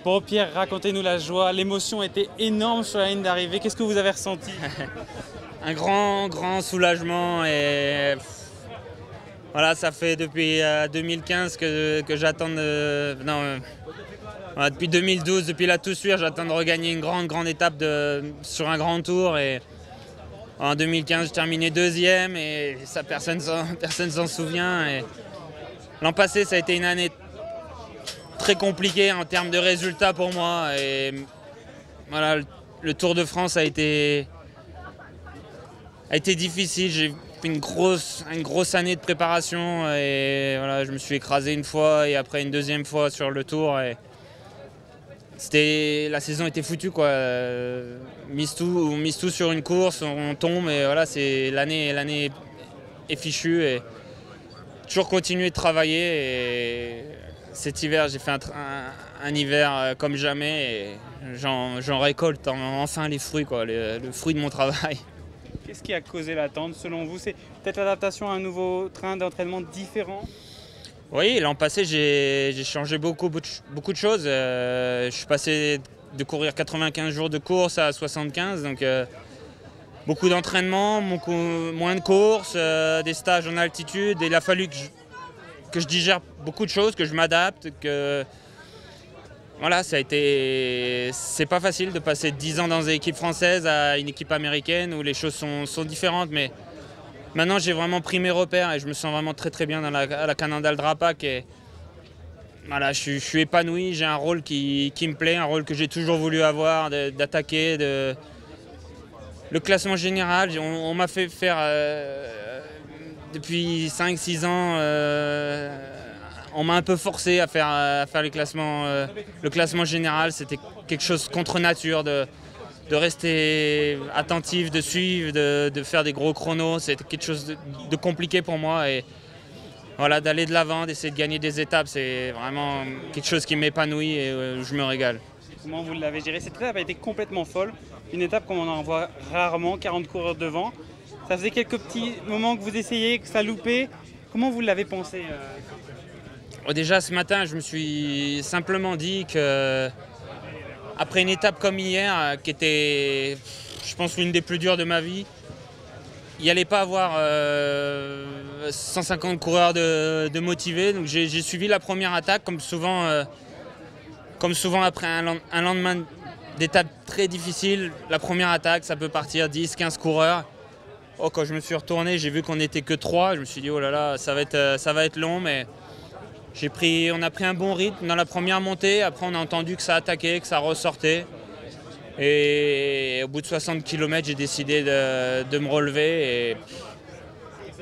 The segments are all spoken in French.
Bon Pierre, racontez-nous la joie, l'émotion était énorme sur la ligne d'arrivée, qu'est-ce que vous avez ressenti? Un grand soulagement et voilà, ça fait depuis 2015 que j'attends voilà, depuis 2012, depuis la Toussuire, j'attends de regagner une grande étape sur un grand tour et en 2015 je terminais deuxième et ça personne s'en souvient. L'an passé ça a été une année très compliquée en termes de résultats pour moi et voilà, le Tour de France a été difficile. J'ai fait une grosse année de préparation et voilà, je me suis écrasé une fois et après une deuxième fois sur le Tour. Et la saison était foutue quoi. Mise tout sur une course, on tombe et voilà, l'année est fichue et toujours continuer de travailler. Et cet hiver, j'ai fait un hiver comme jamais et j'en récolte enfin les fruits quoi, le fruit de mon travail. Qu'est-ce qui a causé l'attente selon vous? C'est peut-être l'adaptation à un nouveau train d'entraînement différent? Oui, l'an passé, j'ai changé beaucoup de choses. Je suis passé de courir 95 jours de course à 75, donc beaucoup d'entraînement, moins de courses, des stages en altitude. Et il a fallu que je digère beaucoup de choses, que je m'adapte, voilà, c'est pas facile de passer 10 ans dans une équipe française à une équipe américaine où les choses sont différentes, mais maintenant j'ai vraiment pris mes repères et je me sens vraiment très bien à la Cannondale Drapac et voilà, je suis épanoui, j'ai un rôle qui me plaît, un rôle que j'ai toujours voulu avoir, d'attaquer, le classement général, on m'a fait faire depuis 5-6 ans. On m'a un peu forcé à faire le classement général. C'était quelque chose contre nature, de rester attentif, de suivre, de faire des gros chronos. C'était quelque chose de compliqué pour moi. Et voilà, d'aller de l'avant, d'essayer de gagner des étapes, c'est vraiment quelque chose qui m'épanouit et je me régale. Comment vous l'avez géré? Cette étape a été complètement folle. Une étape comme on en voit rarement, 40 coureurs devant. Ça faisait quelques petits moments que vous essayez, que ça loupait. Comment vous l'avez pensé? Déjà ce matin, je me suis simplement dit que après une étape comme hier, qui était, je pense, l'une des plus dures de ma vie, il n'y allait pas avoir 150 coureurs de motivés. Donc j'ai suivi la première attaque, comme souvent après un lendemain d'étape très difficile. La première attaque, ça peut partir 10-15 coureurs. Oh, quand je me suis retourné, j'ai vu qu'on n'était que 3. Je me suis dit, oh là là, ça va être long, mais on a pris un bon rythme dans la première montée. Après, on a entendu que ça attaquait, que ça ressortait. Et au bout de 60 km, j'ai décidé de me relever. Et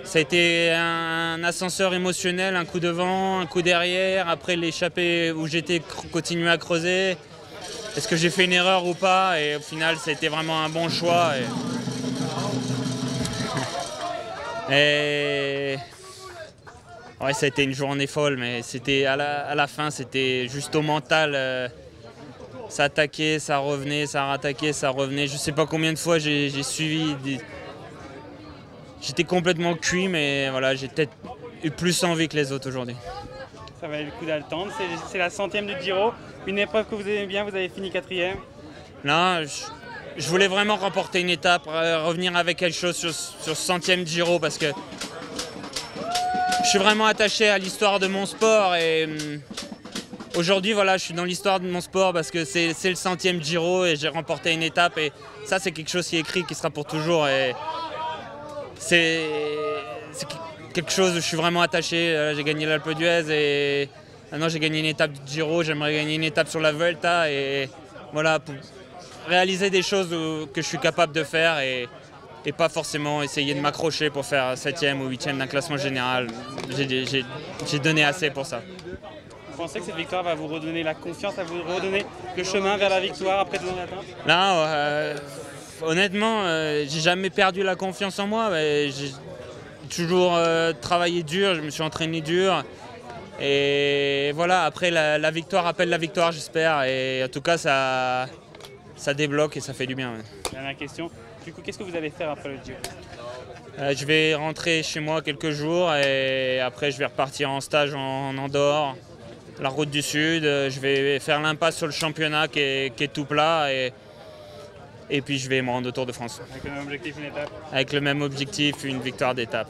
ça a été un ascenseur émotionnel, un coup devant, un coup derrière. Après, l'échappée où j'étais continué à creuser. Est-ce que j'ai fait une erreur ou pas? Et au final, ça a été vraiment un bon choix. Et ouais, ça a été une journée folle, mais c'était à la fin, c'était juste au mental. Ça attaquait, ça revenait, ça rattaquait, ça revenait. Je sais pas combien de fois j'ai suivi. J'étais complètement cuit, mais voilà, j'ai peut-être eu plus envie que les autres aujourd'hui. Ça valait le coup d'attendre. C'est la 100e du Giro. Une épreuve que vous aimez bien, vous avez fini 4e. Non, je voulais vraiment remporter une étape, revenir avec quelque chose sur ce 100e Giro parce que je suis vraiment attaché à l'histoire de mon sport et aujourd'hui voilà, je suis dans l'histoire de mon sport parce que c'est le 100e Giro et j'ai remporté une étape et ça c'est quelque chose qui est écrit, qui sera pour toujours et c'est quelque chose où je suis vraiment attaché. J'ai gagné l'Alpe d'Huez et maintenant j'ai gagné une étape du Giro, j'aimerais gagner une étape sur la Vuelta et voilà, pour réaliser des choses que je suis capable de faire et pas forcément essayer de m'accrocher pour faire 7e ou 8e d'un classement général. J'ai donné assez pour ça. Vous pensez que cette victoire va vous redonner la confiance, va vous redonner le chemin vers la victoire après 2 ans d'attente? Non, honnêtement, j'ai jamais perdu la confiance en moi. J'ai toujours travaillé dur, je me suis entraîné dur. Et voilà, après la victoire appelle la victoire, j'espère. Et en tout cas, ça débloque et ça fait du bien. Ouais. Dernière question. Du coup, qu'est-ce que vous allez faire après le Giro? Je vais rentrer chez moi quelques jours et après je vais repartir en stage en Andorre. la route du Sud. Je vais faire l'impasse sur le championnat qui est tout plat et puis je vais me rendre au Tour de France. Avec le même objectif, une étape? Avec le même objectif, une victoire d'étape.